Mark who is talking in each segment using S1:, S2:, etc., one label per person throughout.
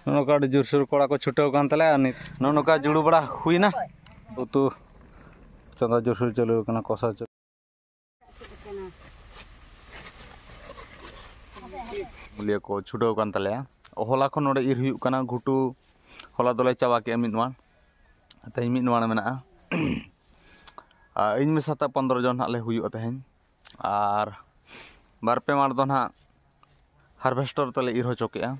S1: नौका जोरसोर कड़ा को छुटाव कान तले नौका जुड़ू बड़ा हुईना उतु चंदा जोरसोर चलू कना कसा मुलिया को छुटाव कान तले होला खन नोडे इर हुयु कना घुटू होला दोले चाबा के मिदवान तई मिदवान मेना इन में साता 15 जन हाले हुयु तहेन आर बारपे मार दो ना हार्वेस्टर तले इर हो चोकेआ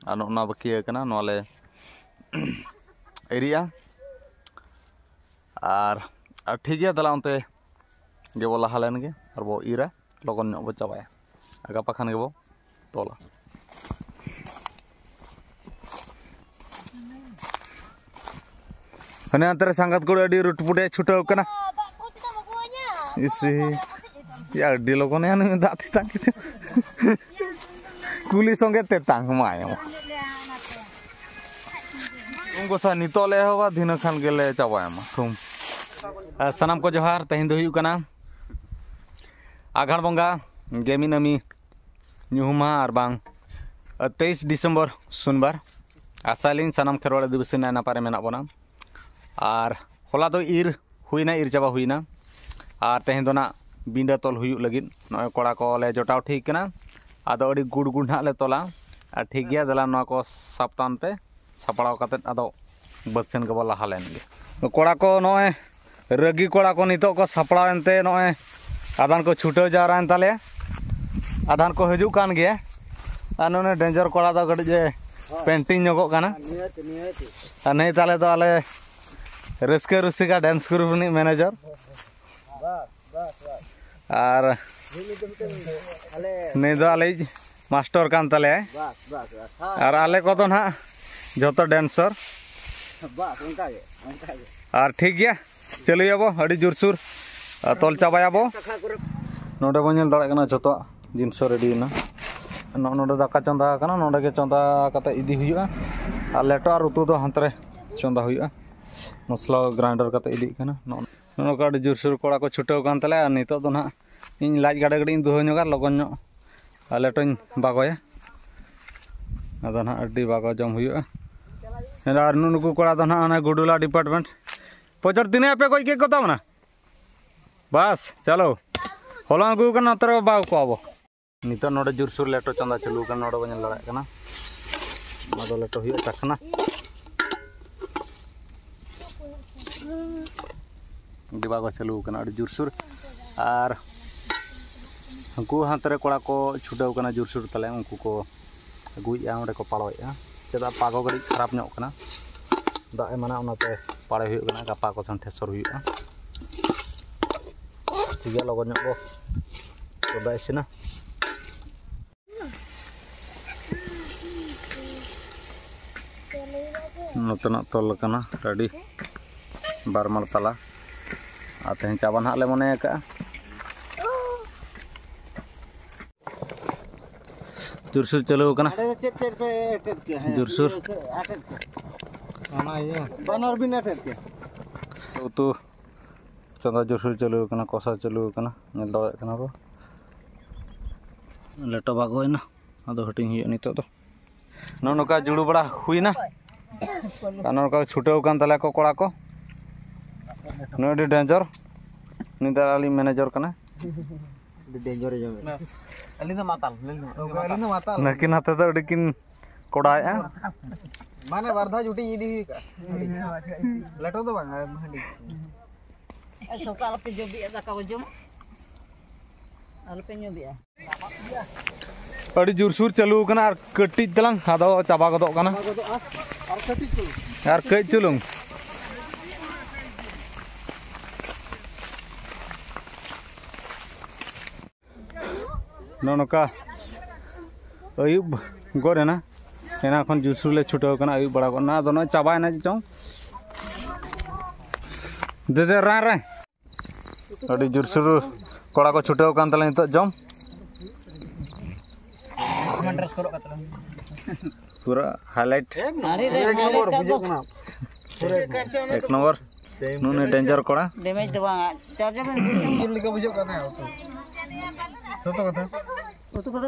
S1: और ना बाकी कना नोले एरिया और ठीक है दला उनते गेबो लहा लेन गे और बो इरा लगन बो चाबाया गापा खान गेबो तोला हने अंतरे संगत को अडी रुटपुटे छुटाव कना इसी या अडी लगन यान दाती तांकी कुली संगे ते तांग मायो उनको सा नितोले होवा दिन खान गेले चाबाया मा थुम सनाम को जोहार तहिन दो हुयु कना आघाड़ बंगा गेमिनामी ᱧᱩᱦᱩᱢᱟ ᱟᱨ ᱵᱟᱝ 23 डिसेम्बर सोमवार आसालिन सनाम खेरवाड़ा दिवस ना नापारे मेना बना और होला दो इर हुईना इर चाबा हुईना और तेहें दो ना बिंडा तोल हुयु लगिन नय कोड़ा को ले जोटाव ठीक कना आदो अडी गुड़ गुड़ ना ले तोला और ठीक गया दला नवा को सप्तान पे सपड़ाव काते आदो बदसेन के बोला हालेन गे कोड़ा को नय रगी कोड़ा को नितो को सपड़ाव एनते नय आदान को छुटाव जारान ताले आधान को हजू कान गया और नोने डेंजर कोड़ा दो गड जे पेंटिंग नगो काना नहीं ताले तो आले रस्के रुसिका डांस ग्रुप नि मैनेजर और नहीं दो आले मास्टर कान ताले और आले को तो ना जतो डांसर और ठीक गया चलिए बो अड़ी जोरसुर तोल चाबायाबो नोडे बो नेल दाड़े कना जतो जिनस रेडी ना नोडे दाका चंदा कना नोडे के चंदा कते इदी हुयुआ आ लेटो और उतु दो हंतरे चंदा हुयुआ मसला ग्राइंडर कते इदी कना नोका अडी जोरसुर कोड़ा को छुटाव कान तले आ नितो दो ना इन लाज गाडे गडी दोह ᱧᱚᱜᱟ लगन ᱧᱚᱜ आ लेटोñ बागोया आदो ना अडी बागो जम हुयुआ और नुनुकु कोड़ा दो ना अना गुडुला डिपार्टमेंट पचर तिने पे कोई के कोता मना बस चलो होला अगु कना तर बाव को आबो नितो नोडे जोरसुर लेटो चंदा चलू कना नोडे बन लड़ा कना आदो लेटो हुयुआ चखना दिबा को चलू कना अडी जोरसुर और उनको हाथरे कोड़ा को छुटाव कना जोरसुर तले उनको को अगुया ओंडे को पाड़ोया चेदा पागो गड़ी खराब ᱧᱚᱜ कना दा एमाना ओनाते पाड़े हुयुआ कना गापा को सन ठेसर हुयुआ ठीक लगन ᱧᱚᱜ को चोदा इसिना नतना तोल कना रेडी बारमर तला आ तेहें चाबा ना ले मने का जोरसुर चलो कना जोरसुर बनर भी नेटेट के तो चंदा जोरसुर चलो कना कोसा चलो कना नेल दो कना बो लेटो बागोयना आदो हटिंग हुई नितो तो नौका जुड़ू बड़ा हुईना नौका छुटाव कान तले को कोड़ा को नोडी डेंजर निदाली मैनेजर कना डेंजर जमे अलिन माताल नकिन हाते तो अडिकिन कोड़ाया माने बारधा जुटी इदी का लेटो तो बांग हंडी ए सोकाल पे जोबी दाका बजम अलपे ᱧᱚᱵᱤया अड़ी जोरसुर चलू कना और कटिज तलांग आदो चाबा गदो कना और कटिज चलू और कई चलुंग नौका अयुब गोरे ना एना खन जोरसुर ले छुटाव कना अयुब बड़ा को ना दोनो चाबाय ना चों दे दे रा रे अड़ी जोरसुर कोड़ा को छुटाव कान तले नितो जम ड्रेस करो कतला पूरा हाईलाइट एक नंबर नुने डेंजर कोड़ा डैमेज दो बांगा चार्जर में जिल लिखा बुझो करना है सोतो कथा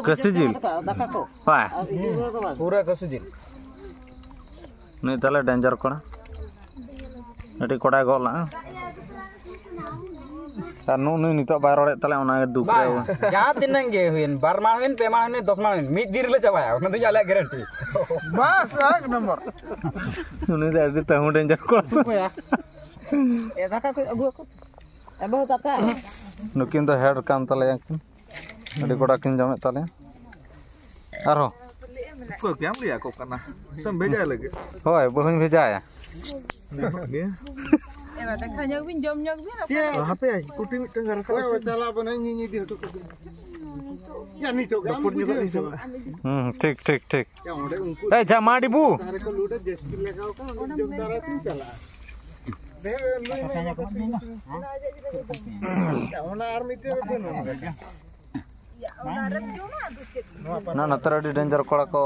S1: कसु जिल दाका को हां पूरा कसु जिल नी ताले डेंजर कोड़ा नटी कोड़ा गोल ना नु नु नितो बाय रोड़े ताले ओना दुख रे
S2: जहां तिनंग गे हुइन बार मा हुइन पे मा हुइन 10 मा हुइन मिद दिन ले चबाया ओना तो जाले गारंटी
S3: बस एक नंबर
S1: नु दे तहु डेंजर कोड़ा
S4: ए दाका को अगु को एबो दाका
S1: नुकिन तो हेड कान ताले अडी कोड़ा किन जमे ताले आरो
S3: को क्या लिया को करना सब भेजा लगे
S1: होय बहुन भेजाया
S4: एबा देखा जग बिन जम जग बिन
S3: हापे कुटी मिटन घर का चला बने नी दिन तो या नी तो पुट नी बनी सब
S1: ठीक ठीक ठीक
S3: क्या ओडे उनको
S1: ए जा माडी बू
S3: तारे को लूटे जेस्टी लगाओ का जब तारा तू चला दे ओना आर मिटे बेनो
S1: ना नतर अडी डेंजर कोड़ा को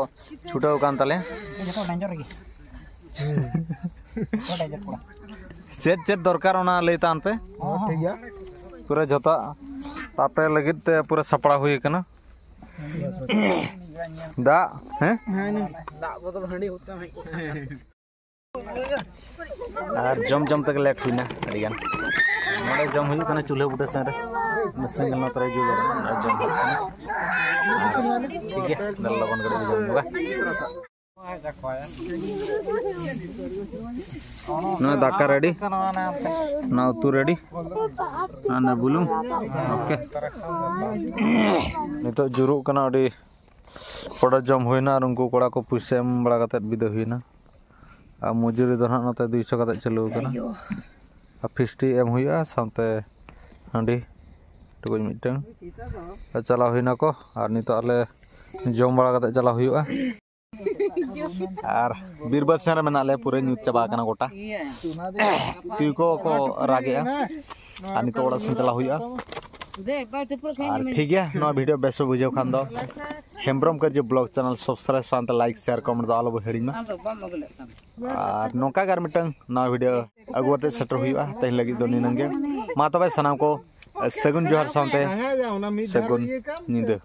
S1: छुटाव कान ताले
S2: जतो डेंजर गे तो डेंजर कोड़ा
S1: चेत चेत दरकार ओना लेतान पे
S3: ठीक है
S1: पूरा जता तापे लगित ते पूरा सपड़ा हुई कना दा हैं
S4: दा बदल हंडी होता है
S1: आर जम जम तक लेट हुईना अडिगान नोडे जम हुई कना चूल्हे बुटे से सिंगल न तरे जुल जम ठीक है दल लगन गडे जम होगा ना दाका रेडी ना तू रेडी ना बुलू ओके नितो जुरु कना अडी कोड़ा जम हुईना और उनको कोड़ा को पैसा एम बड़ा कते बिदा हुईना आ मजूरी दो नते 200 कते चालू कना आ फिस्टी एम हुईआ सामते हांडी टुकुज मिटन चला हुईना को और नितो आले जम बड़ा कते चला हुईआ और बीरबल सेन में नाले पूरे न्यूज चबा कना गोटा तू को रागे आ नितो ओड़ा से चला हुईआ ठीक है नो वीडियो बेस्ट बुझे खान दो हेम्ब्रम कर जो ब्लॉग चैनल सब्सक्राइब सानते लाइक शेयर कमेंट दो आलो हेड़ी में और नोका गार मिटन ना वीडियो अगुते सेटर हुईआ तै लगी दो निनंगे मा तबे सनाम को सगुन जोहर सानते सगुन निंदे।